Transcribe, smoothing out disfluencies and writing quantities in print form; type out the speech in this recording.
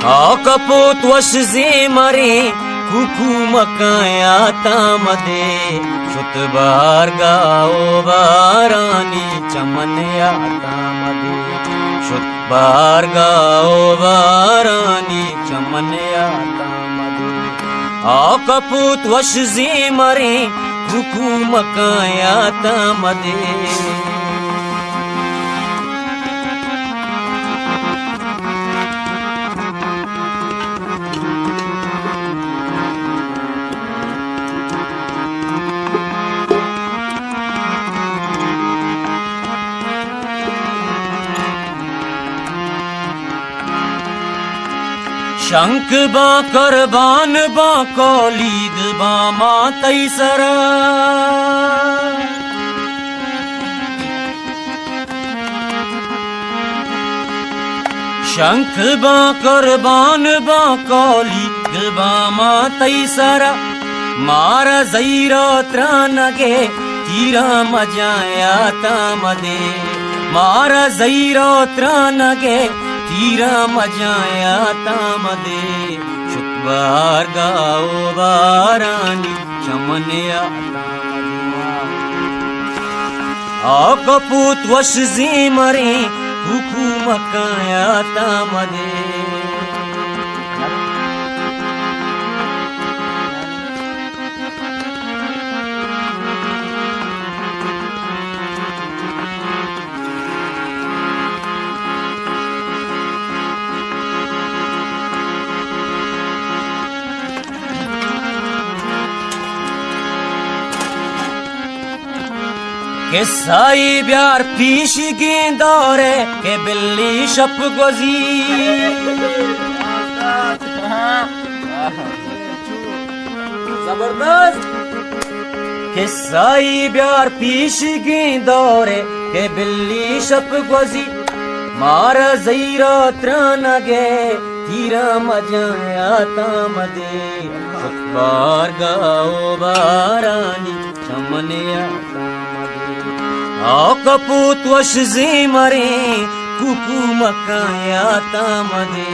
कपूत वश मरे कुकू मकाया तामदे शुत बार गाओ बारानी चमन तामदे शुत बार गाओ बारानी चमन तामदे कपूत वश मरे कुकू मकाया तामदे शंख बा करबान बा कौलीद बा मातई सरा शंख बा करबान बा कौलीद बा मातई सरा मारा जईरो त्रानगे तीरा मजाया तामदे मारा जईरो त्रानगे तीरा मजाया तामदे शुतबार गाओ बारानी चमनया कपूत वश मरे कुकू मकाया तामदे के साई ब्यार पीश गेंदौरे के बिल्ली शप गोजी जबरदस्त के साई ब्यार पीश गेंदौरे के बिल्ली शप गोजी मारा जईरो त्रानगे तीरा मजाया तामदे शुतबार गाओ बारानी चमनया कपूत वश मरे कुकू मकाया तामदे